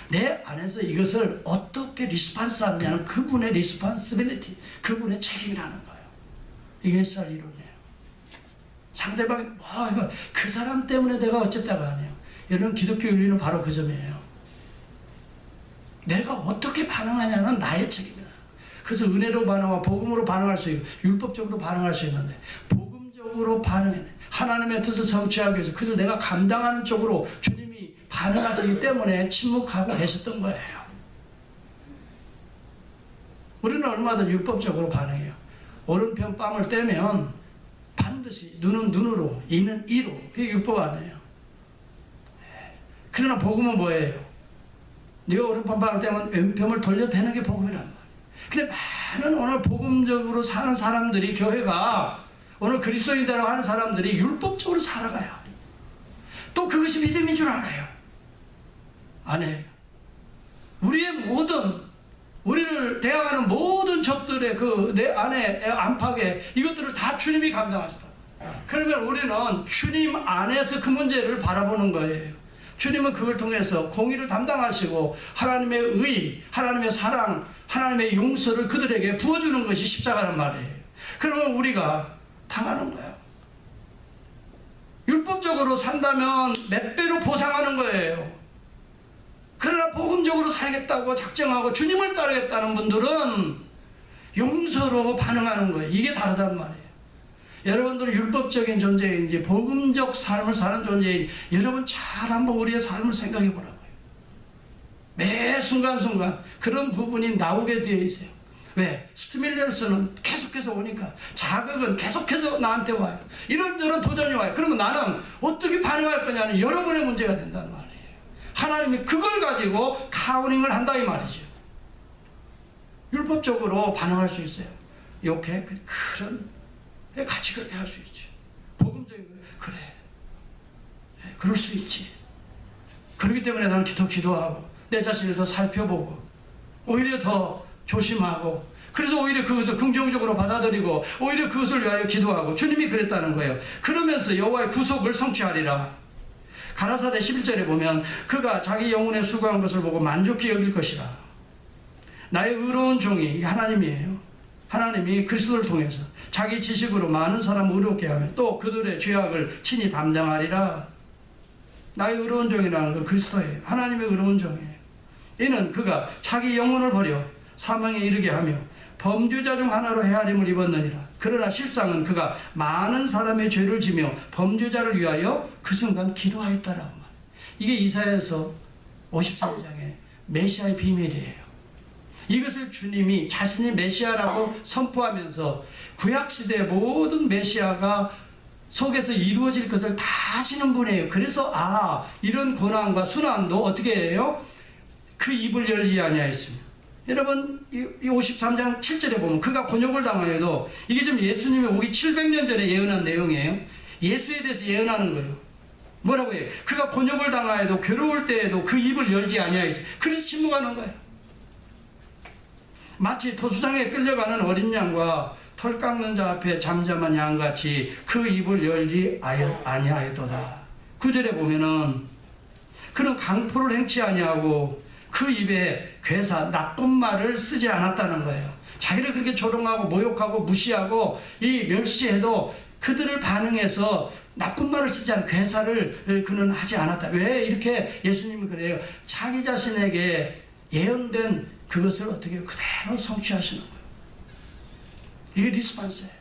내 안에서 이것을 어떻게 리스판스 하느냐는 그분의 리스판시빌리티, 그분의 책임이라는 거예요. 이게 햇살 이론이에요. 상대방이 이거 그 사람 때문에 내가 어쨌다가 아니에요. 여러분, 기독교 윤리는 바로 그 점이에요. 내가 어떻게 반응하냐는 나의 책임이에요. 그래서 은혜로 반응하고 복음으로 반응할 수 있고 율법적으로 반응할 수 있는데, 복음적으로 반응해 하나님의 뜻을 성취하기 위해서 그것을 내가 감당하는 쪽으로 주님이 반응하시기 때문에 침묵하고 계셨던 거예요. 우리는 얼마든 율법적으로 반응해요. 오른편 뺨을 떼면 반드시 눈은 눈으로, 이는 이로. 그게 율법 아니에요. 그러나 복음은 뭐예요? 네가 오른편 뺨을 떼면 왼편을 돌려대는 게 복음이란 말이에요. 근데 많은 오늘 복음적으로 사는 사람들이, 교회가 오늘 그리스도인이라고 하는 사람들이 율법적으로 살아가요. 또 그것이 믿음인 줄 알아요. 아니에요. 우리의 모든, 우리를 대항하는 모든 적들의 그 내 안에 안팎에 이것들을 다 주님이 감당하시다. 그러면 우리는 주님 안에서 그 문제를 바라보는 거예요. 주님은 그걸 통해서 공의를 담당하시고 하나님의 의, 하나님의 사랑, 하나님의 용서를 그들에게 부어주는 것이 십자가란 말이에요. 그러면 우리가 당하는 거예요. 율법적으로 산다면 몇 배로 보상하는 거예요. 그러나 복음적으로 살겠다고 작정하고 주님을 따르겠다는 분들은 용서로 반응하는 거예요. 이게 다르단 말이에요. 여러분들은 율법적인 존재인지 복음적 삶을 사는 존재인지 여러분 잘 한번 우리의 삶을 생각해 보라고요. 매 순간순간 그런 부분이 나오게 되어 있어요. 왜? 스티뮬러스는 계속해서 오니까, 자극은 계속해서 나한테 와요. 이런저런 도전이 와요. 그러면 나는 어떻게 반응할 거냐는 여러분의 문제가 된단 말이에요. 하나님이 그걸 가지고 카우닝을 한다 이 말이죠. 율법적으로 반응할 수 있어요. 욕해? 그런 같이 그렇게 할 수 있지. 복음적인 거 그래, 그럴 수 있지. 그렇기 때문에 나는 더 기도하고 내 자신을 더 살펴보고 오히려 더 조심하고, 그래서 오히려 그것을 긍정적으로 받아들이고 오히려 그것을 위하여 기도하고, 주님이 그랬다는 거예요. 그러면서 여호와의 구속을 성취하리라. 가라사대 11절에 보면 그가 자기 영혼에 수고한 것을 보고 만족히 여길 것이라. 나의 의로운 종이, 하나님이에요. 하나님이 그리스도를 통해서 자기 지식으로 많은 사람을 의롭게 하며 또 그들의 죄악을 친히 담당하리라. 나의 의로운 종이라는 건 그리스도예요. 하나님의 의로운 종이에요. 이는 그가 자기 영혼을 버려 사망에 이르게 하며 범죄자 중 하나로 헤아림을 입었느니라. 그러나 실상은 그가 많은 사람의 죄를 지며 범죄자를 위하여 그 순간 기도하였다라고 말해요. 이게 이사야서 53장의 메시아의 비밀이에요. 이것을 주님이 자신이 메시아라고 선포하면서 구약시대의 모든 메시아가 속에서 이루어질 것을 다 아시는 분이에요. 그래서 이런 고난과 순환도 어떻게 해요? 그 입을 열지 아니하였으며. 여러분, 이 53장 7절에 보면 그가 곤욕을 당하여도, 이게 지금 예수님이 오기 700년 전에 예언한 내용이에요. 예수에 대해서 예언하는 거예요. 뭐라고 해요? 그가 곤욕을 당하여도 괴로울 때에도 그 입을 열지 아니하였으며. 그래서 침묵하는 거예요. 마치 토수장에 끌려가는 어린 양과 털 깎는 자 앞에 잠잠한 양같이 그 입을 열지 아니하였도다. 9절에 보면은 그는 강포를 행치 아니하고 그 입에 괴사, 나쁜 말을 쓰지 않았다는 거예요. 자기를 그렇게 조롱하고 모욕하고 무시하고 이 멸시해도 그들을 반응해서 나쁜 말을 쓰지 않은 괴사를 그는 하지 않았다. 왜 이렇게 예수님이 그래요? 자기 자신에게 예언된 그것을 어떻게 그대로 성취하시는 거예요. 이게 리스판스예요.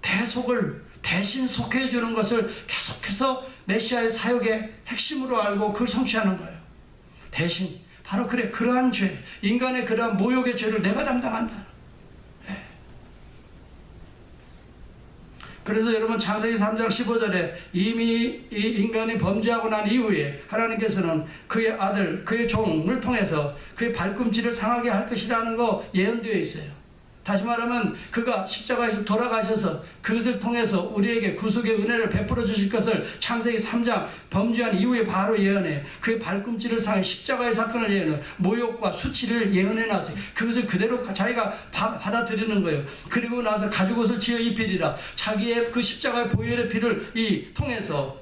대속을 대신 속해 주는 것을 계속해서 메시아의 사역의 핵심으로 알고 그걸 성취하는 거예요. 대신 바로 그래, 그러한 죄, 인간의 그러한 모욕의 죄를 내가 담당한다. 네. 그래서 여러분 창세기 3장 15절에 이미 이 인간이 범죄하고 난 이후에 하나님께서는 그의 아들, 그의 종을 통해서 그의 발꿈치를 상하게 할 것이라는 거 예언되어 있어요. 다시 말하면 그가 십자가에서 돌아가셔서 그것을 통해서 우리에게 구속의 은혜를 베풀어 주실 것을 창세기 3장 범죄한 이후에 바로 예언해요. 그의 발꿈치를 상해 십자가의 사건을 예언해요. 모욕과 수치를 예언해 놨어요. 그것을 그대로 자기가 받아들이는 거예요. 그리고 나서 가죽옷을 지어 입히리라. 자기의 그 십자가의 보혈의 피를 통해서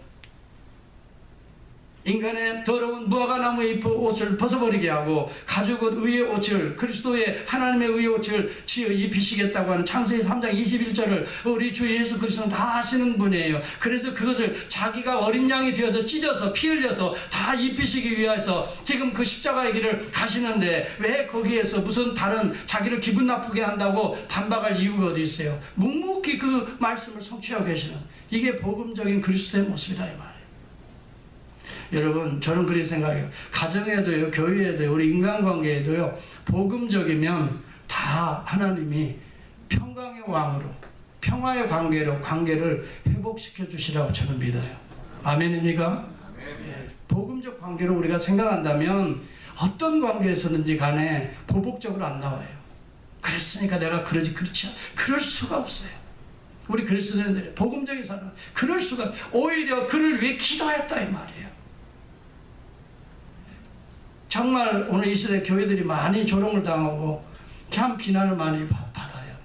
인간의 더러운 무화과나무의 옷을 벗어버리게 하고 가죽옷 의의 옷을, 그리스도의 하나님의 의의 옷을 지어 입히시겠다고 하는 창세기 3장 21절을 우리 주 예수 그리스도는 다 하시는 분이에요. 그래서 그것을 자기가 어린 양이 되어서 찢어서 피 흘려서 다 입히시기 위해서 지금 그 십자가의 길을 가시는데, 왜 거기에서 무슨 다른 자기를 기분 나쁘게 한다고 반박할 이유가 어디 있어요? 묵묵히 그 말씀을 성취하고 계시는, 이게 복음적인 그리스도의 모습이다 이 말이에요. 여러분, 저는 그렇게 생각해요. 가정에도요, 교회에도요, 우리 인간관계에도요, 복음적이면 다 하나님이 평강의 왕으로, 평화의 관계로 관계를 회복시켜 주시라고 저는 믿어요. 아멘입니까? 예, 복음적 관계로 우리가 생각한다면 어떤 관계에서든지 간에 보복적으로 안 나와요. 그랬으니까 내가 그러지, 그렇지 않아. 그럴 수가 없어요. 우리 그리스도인들의 복음적인 사람은 그럴 수가, 오히려 그를 위해 기도했다 이 말이에요. 정말 오늘 이 시대 교회들이 많이 조롱을 당하고 참 비난을 많이 받아요.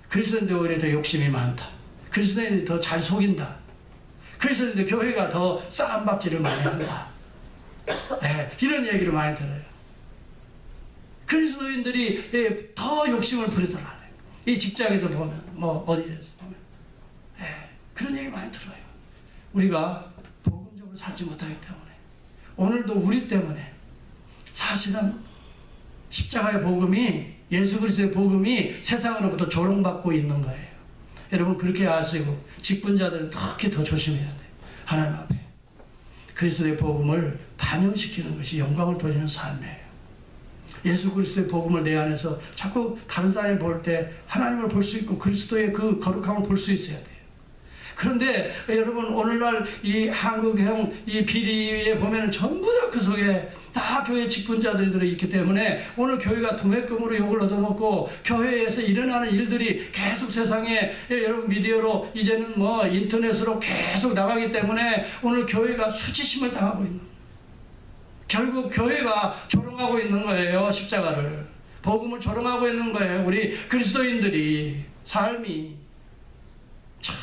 그리스도인들 오히려 더 욕심이 많다. 그리스도인들이 더 잘 속인다. 그리스도인들 교회가 더 싸움박질을 많이 한다. 네, 이런 얘기를 많이 들어요. 그리스도인들이 더 욕심을 부리더라. 이 직장에서 보면, 뭐 어디에서 보면, 네, 그런 얘기 많이 들어요. 우리가 복음적으로 살지 못하기 때문에, 오늘도 우리 때문에 사실은 십자가의 복음이, 예수 그리스도의 복음이 세상으로부터 조롱받고 있는 거예요. 여러분 그렇게 아시고, 직분자들은 특히 더 조심해야 돼요. 하나님 앞에 그리스도의 복음을 반영시키는 것이 영광을 돌리는 삶이에요. 예수 그리스도의 복음을 내 안에서 자꾸 다른 사람이 볼 때 하나님을 볼 수 있고 그리스도의 그 거룩함을 볼 수 있어야 돼요. 그런데 여러분, 오늘날 이 한국형 이 비리에 보면은 전부 다 그 속에 다 교회 직분자들이 들어있기 때문에 오늘 교회가 도매금으로 욕을 얻어먹고, 교회에서 일어나는 일들이 계속 세상에, 여러분 미디어로 이제는 뭐 인터넷으로 계속 나가기 때문에 오늘 교회가 수치심을 당하고 있는 거예요. 결국 교회가 조롱하고 있는 거예요. 십자가를, 복음을 조롱하고 있는 거예요. 우리 그리스도인들이 삶이 참,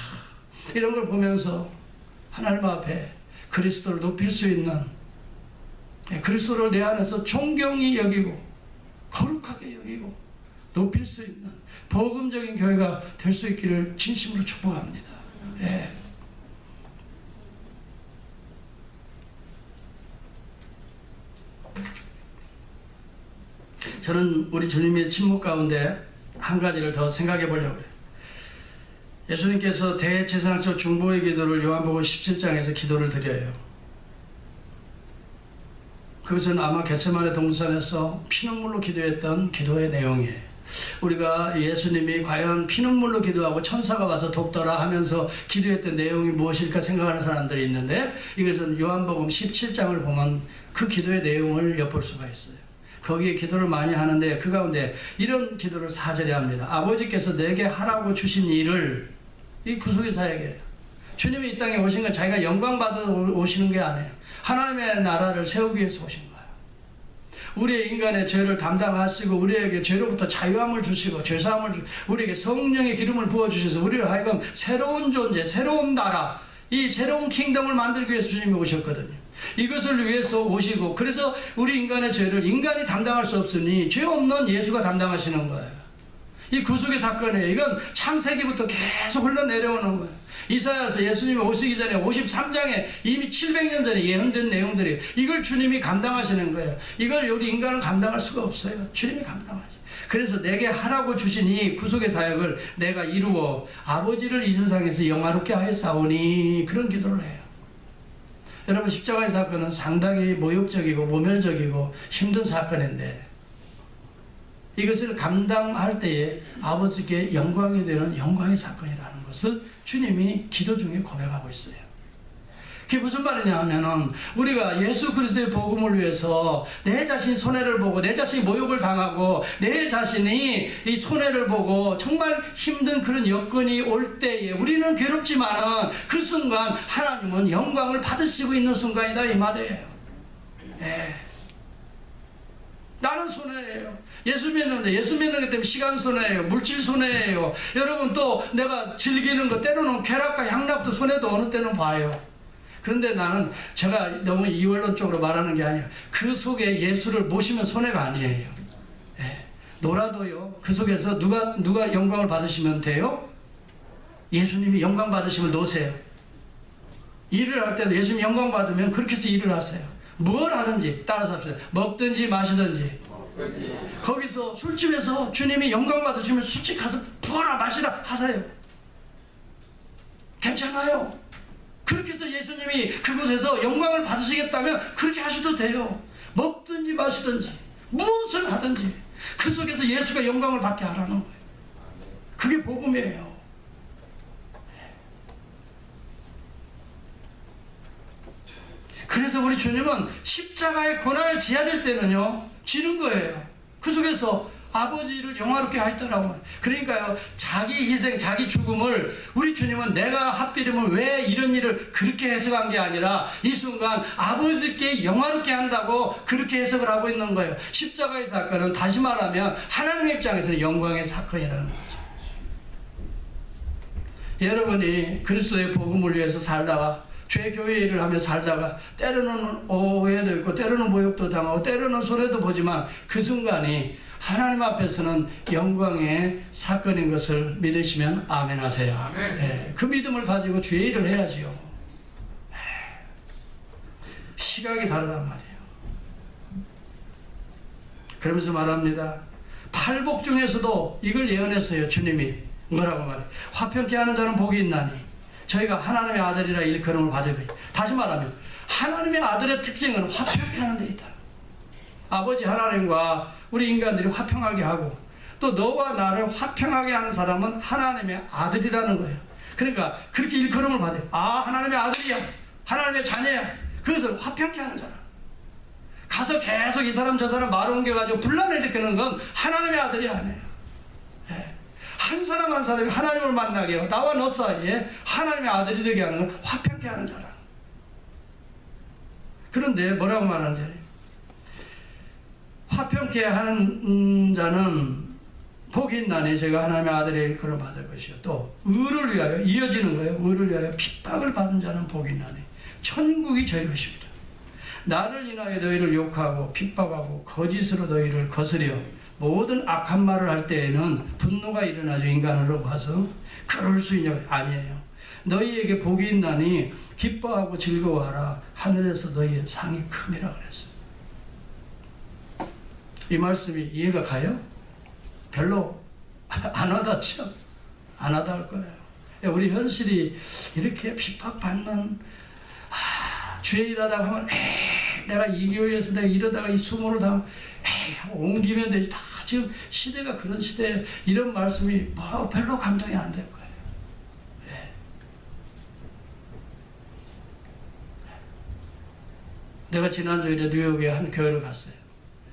이런 걸 보면서 하나님 앞에 그리스도를 높일 수 있는, 그리스도를 내 안에서 존경히 여기고 거룩하게 여기고 높일 수 있는 복음적인 교회가 될 수 있기를 진심으로 축복합니다. 예. 저는 우리 주님의 침묵 가운데 한 가지를 더 생각해 보려고 해요. 예수님께서 대제사장적 중보의 기도를 요한복음 17장에서 기도를 드려요. 그것은 아마 겟세마네 동산에서 피눈물로 기도했던 기도의 내용이에요. 우리가 예수님이 과연 피눈물로 기도하고 천사가 와서 돕더라 하면서 기도했던 내용이 무엇일까 생각하는 사람들이 있는데, 이것은 요한복음 17장을 보면 그 기도의 내용을 엿볼 수가 있어요. 거기에 기도를 많이 하는데 그 가운데 이런 기도를 4절에 합니다. 아버지께서 내게 하라고 주신 일을, 이 구속의 사역이에요. 주님이 이 땅에 오신 건 자기가 영광 받아 오시는 게 아니에요. 하나님의 나라를 세우기 위해서 오신 거예요. 우리의 인간의 죄를 담당하시고 우리에게 죄로부터 자유함을 주시고 죄사함을 주시고 우리에게 성령의 기름을 부어주셔서 우리를 하여금 새로운 존재, 새로운 나라, 이 새로운 킹덤을 만들기 위해서 주님이 오셨거든요. 이것을 위해서 오시고, 그래서 우리 인간의 죄를 인간이 담당할 수 없으니 죄 없는 예수가 담당하시는 거예요. 이 구속의 사건이에요. 이건 창세기부터 계속 흘러내려오는 거예요. 이사야서 예수님이 오시기 전에 53장에 이미 700년 전에 예언된 내용들이, 이걸 주님이 감당하시는 거예요. 이걸 우리 인간은 감당할 수가 없어요. 주님이 감당하시. 그래서 내게 하라고 주신 이 구속의 사역을 내가 이루어 아버지를 이 세상에서 영화롭게 하였사오니, 그런 기도를 해요. 여러분, 십자가의 사건은 상당히 모욕적이고 모멸적이고 힘든 사건인데, 이것을 감당할 때에 아버지께 영광이 되는 영광의 사건이라는 것을 주님이 기도 중에 고백하고 있어요. 그게 무슨 말이냐 하면은, 우리가 예수 그리스도의 복음을 위해서 내 자신이 손해를 보고 내 자신이 모욕을 당하고 내 자신이 이 손해를 보고 정말 힘든 그런 여건이 올 때에 우리는 괴롭지만은 그 순간 하나님은 영광을 받으시고 있는 순간이다 이 말이에요. 예. 나는 손해예요. 예수 믿는데, 예수 믿는 것 때문에 시간 손해예요. 물질 손해예요. 여러분, 또 내가 즐기는 거 때로는 쾌락과 향락도 손해도 어느 때는 봐요. 그런데 나는 제가 너무 이원론적으로 말하는 게 아니에요. 그 속에 예수를 모시면 손해가 아니에요. 예. 놀아도요. 그 속에서 누가 영광을 받으시면 돼요? 예수님이 영광 받으시면 노세요. 일을 할 때도 예수님 영광 받으면 그렇게 해서 일을 하세요. 뭘 하든지 따라서 합시다. 먹든지 마시든지. 거기서 술집에서 주님이 영광 받으시면 술집 가서 부어라 마시라 하세요. 괜찮아요. 그렇게 해서 예수님이 그곳에서 영광을 받으시겠다면 그렇게 하셔도 돼요. 먹든지 마시든지 무엇을 하든지 그 속에서 예수가 영광을 받게 하라는 거예요. 그게 복음이에요. 그래서 우리 주님은 십자가의 고난을 지어야 될 때는요, 지는 거예요. 그 속에서 아버지를 영화롭게 하였다라고. 그러니까요, 자기 희생, 자기 죽음을 우리 주님은 내가 하필이면 왜 이런 일을 그렇게 해석한 게 아니라 이 순간 아버지께 영화롭게 한다고 그렇게 해석을 하고 있는 거예요. 십자가의 사건은 다시 말하면 하나님의 입장에서는 영광의 사건이라는 거죠. 여러분이 그리스도의 복음을 위해서 살다가 죄교회 일을 하며 살다가 때로는 오해도 있고 때로는 모욕도 당하고 때로는 손해도 보지만 그 순간이 하나님 앞에서는 영광의 사건인 것을 믿으시면 아멘 하세요. 아멘. 네, 그 믿음을 가지고 주의 일을 해야지요. 시각이 다르단 말이에요. 그러면서 말합니다. 팔복 중에서도 이걸 예언했어요. 주님이 뭐라고 말해요? 화평케 하는 자는 복이 있나니 저희가 하나님의 아들이라 일컬음을 받을 거예요. 다시 말하면 하나님의 아들의 특징은 화평케 하는 데 있다. 아버지 하나님과 우리 인간들이 화평하게 하고 또 너와 나를 화평하게 하는 사람은 하나님의 아들이라는 거예요. 그러니까 그렇게 일컬음을 받아요. 아, 하나님의 아들이야. 하나님의 자녀야. 그것을 화평케 하는 사람. 가서 계속 이 사람 저 사람 말을 옮겨가지고 분란을 일으키는 건 하나님의 아들이 아니에요. 네. 한 사람 한 사람이 하나님을 만나게 하고 나와 너 사이에 하나님의 아들이 되게 하는 건 화평케 하는 사람. 그런데 뭐라고 말하는지 화평케 하는 자는 복이 있나니 저희가 하나님의 아들의 그런 받을 것이요. 또 의를 위하여 이어지는 거예요. 의를 위하여 핍박을 받은 자는 복이 있나니 천국이 저희 것입니다. 나를 인하여 너희를 욕하고 핍박하고 거짓으로 너희를 거스려 모든 악한 말을 할 때에는 분노가 일어나죠. 인간으로 봐서 그럴 수 있냐? 아니에요. 너희에게 복이 있나니 기뻐하고 즐거워하라. 하늘에서 너희의 상이 큼이라 그랬어요. 이 말씀이 이해가 가요? 별로 안 와닿죠? 안 와닿을 거예요. 우리 현실이 이렇게 핍박받는 주의 일하다가 하면 내가 이 교회에서 내가 이러다가 이 수모를 당하면 옮기면 되지. 다 지금 시대가 그런 시대에 이런 말씀이 뭐 별로 감동이 안 될 거예요. 네. 내가 지난주에 뉴욕에 한 교회를 갔어요.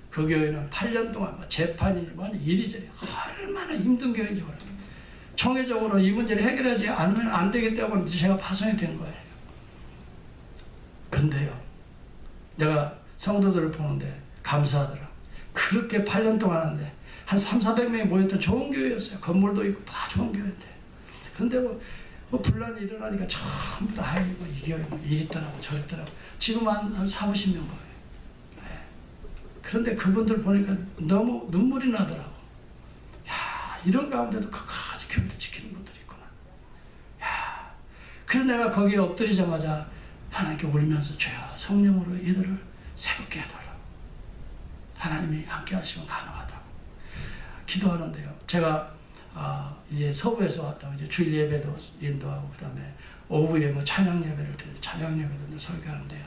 그 교회는 8년 동안 재판이 이리저리 얼마나 힘든 교회인지 몰라요. 총회적으로 이 문제를 해결하지 않으면 안 되기 때문에 제가 파송이 된 거예요. 근데요, 내가 성도들을 보는데 감사하더라. 그렇게 8년 동안 하는데 한 300~400명이 모였던 좋은 교회였어요. 건물도 있고 다 좋은 교회인데. 근데 뭐 분란이 일어나니까 전부 다 아이고 이 교회 이리 있더라고 저리 있더라고. 지금 한 40~50명 거예요. 그런데 그분들 보니까 너무 눈물이 나더라고. 야, 이런 가운데도 끝까지 교회를 지키는 분들이 있구나. 야, 그래서 내가 거기에 엎드리자마자 하나님께 울면서 주여 성령으로 이들을 새롭게 해달라고. 하나님이 함께 하시면 가능하다고 기도하는데요. 제가 이제 서부에서 왔다고 이제 주일 예배도 인도하고 그다음에 오후에 뭐 찬양 예배를 드리고 찬양 예배를 설교하는데요.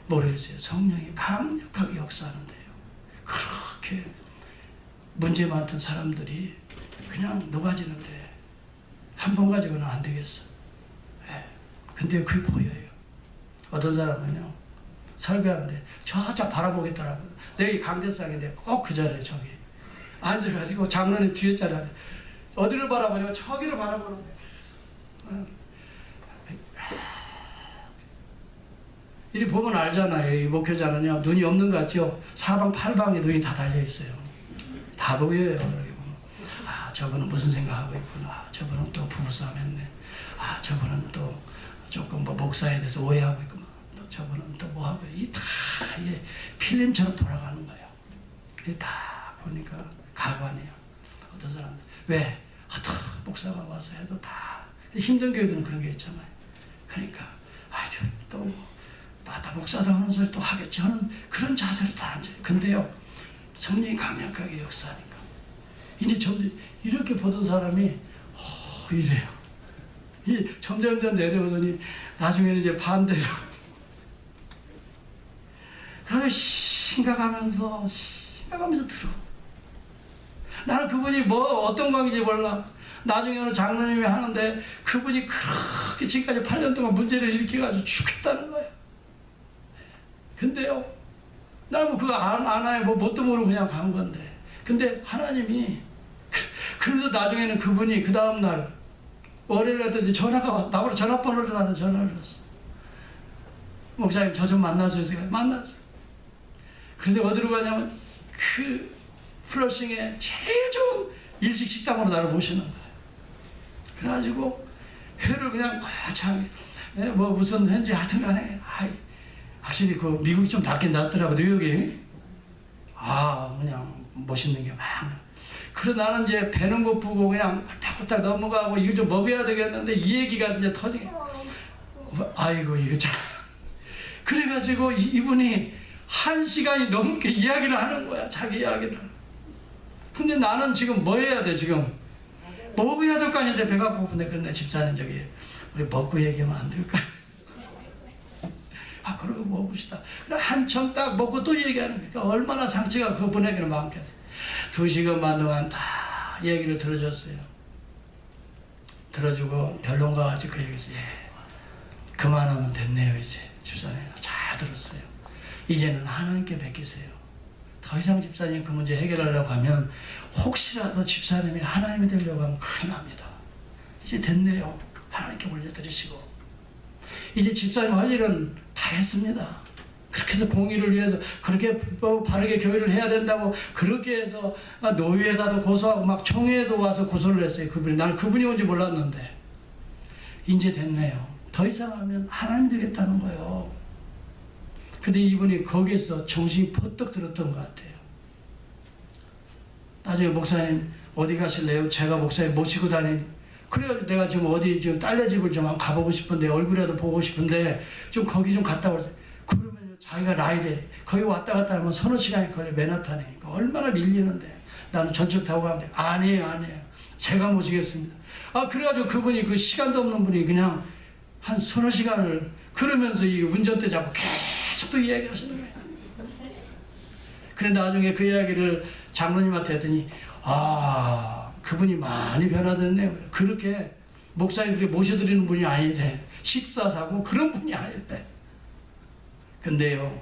모르겠어요. 성령이 강력하게 역사하는데요. 그렇게 문제 많던 사람들이 그냥 녹아지는데 한 번 가지고는 안 되겠어. 네. 근데 그게 보여요. 어떤 사람은요, 설교하는데 저짝 바라보겠더라고요. 내가 강대상인데 꼭 그 자리에 저기 앉아가지고 장로님 뒤에 자리에 어디를 바라보냐면 저기를 바라보는데 이리 보면 알잖아요. 이 목회자는요, 눈이 없는 것 같죠? 사방팔방에 눈이 다 달려있어요. 다 보여요. 아, 저분은 무슨 생각하고 있구나. 저분은 또 부부싸움 했네. 아, 저분은 또 조금 뭐 목사에 대해서 오해하고 있고 또 저분은 또 뭐하고 이게 다 이게 필름처럼 돌아가는 거예요. 이게 다 보니까 가관이에요. 어떤 사람들 왜 목사가 와서 해도 다 힘든 교회들은 그런 게 있잖아요. 그러니까 아주 또 목사도 하는 소리 또 하겠지 하는 그런 자세로 다 앉아요. 근데요 성령이 강력하게 역사하니까 이제 점점 이렇게 보던 사람이 이래요. 점점 내려오더니 나중에는 이제 반대로 그러면 심각하면서 들어. 나는 그분이 뭐 어떤 관계인지 몰라. 나중에는 장로님이 하는데 그분이 그렇게 지금까지 8년 동안 문제를 일으켜가지고 죽겠다는 거야. 근데요 나는 그거 안 해 뭐 뭣도 모르고 그냥 간 건데 근데 하나님이 그래도 나중에는 그분이 그 다음날 월요일에 했더니 전화가 와서 나보고 전화번호를 나는 전화를 줬어. 목사님 저 좀 만나서 해서 만났어. 그런데 어디로 가냐면 그 플러싱에 제일 좋은 일식 식당으로 나를 모시는 거야. 그래가지고 회를 그냥 거창하게 뭐 무슨 현지 하여튼 간에 확실히 그 미국이 좀 낫긴 낫더라고 뉴욕이. 그냥 멋있는 게 많아. 그래 나는 이제 배는 고프고 그냥 탁탁 넘어가고 이거 좀 먹어야 되겠는데 이 얘기가 이제 터지게 아이고 이거 참 그래가지고 이분이 1시간이 넘게 이야기를 하는 거야. 자기 이야기를. 근데 나는 지금 뭐 해야 돼 지금 먹어야 될 거 아니야. 이제 배가 고픈데 그런데 집사님 저기 우리 먹고 얘기하면 안 될까? 그러고 먹읍시다. 한참 딱 먹고 또 얘기하는 거니까 얼마나 상처가 그분에게는 많겠어. 2시간만 동안 다 얘기를 들어줬어요. 들어주고 결론과 같이 그 얘기했어요. 그만하면 됐네요. 이제 집사님 잘 들었어요. 이제는 하나님께 맡기세요. 더 이상 집사님 그 문제 해결하려고 하면 혹시라도 집사님이 하나님이 되려고 하면 큰일 납니다. 이제 됐네요. 하나님께 올려드리시고 이제 집사님 할 일은 다 했습니다. 그렇게 해서 공의를 위해서 그렇게 바르게 교회를 해야 된다고 그렇게 해서 노위에다도 고소하고 막 총회에도 와서 고소를 했어요. 그분이. 나는 그분이 온지 몰랐는데 이제 됐네요. 더 이상 하면 하나님 되겠다는 거예요. 근데 이분이 거기에서 정신이 퍼뜩 들었던 것 같아요. 나중에 목사님 어디 가실래요? 제가 목사님 모시고 그래가지고 내가 지금 어디 지금 딸네 집을 좀 가보고 싶은데 얼굴이라도 보고 싶은데 좀 거기 좀 갔다 오세요. 그러면 자기가 라이드에 거기 왔다 갔다 하면 서너 시간이 걸려. 맨하탄에. 얼마나 밀리는데 나는 전철 타고 가면 아니에요. 제가 모시겠습니다. 그래가지고 그분이 그 시간도 없는 분이 그냥 한 서너 시간을 그러면서 이 운전대 잡고 계속 또 이야기하시는 거예요. 그래 나중에 그 이야기를 장로님한테 했더니 그분이 많이 변화됐네요. 그렇게 목사님 그렇게 모셔드리는 분이 아니래. 식사 사고 그런 분이 아니래. 근데요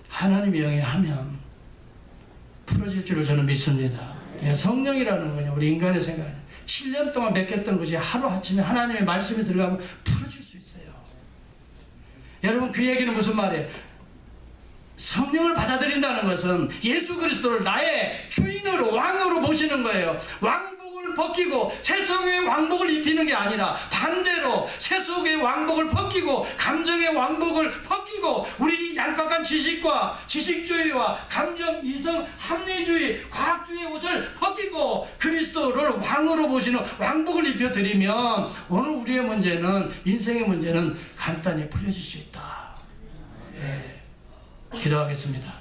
하나님이 영향하면 풀어질 줄을 저는 믿습니다. 성령이라는 거냐 우리 인간의 생각은 7년 동안 맡겼던 것이 하루아침에 하나님의 말씀이 들어가면 풀어질 수 있어요. 여러분 그 얘기는 무슨 말이에요? 성령을 받아들인다는 것은 예수 그리스도를 나의 주인으로 왕으로 모시는 거예요. 왕복을 벗기고 세속의 왕복을 입히는 게 아니라 반대로 세속의 왕복을 벗기고 감정의 왕복을 벗기고 우리 얄팍한 지식과 지식주의와 감정, 이성, 합리주의, 과학주의의 옷을 벗기고 그리스도를 왕으로 모시는 왕복을 입혀드리면 오늘 우리의 문제는 인생의 문제는 간단히 풀려질 수 있다. 기도하겠습니다.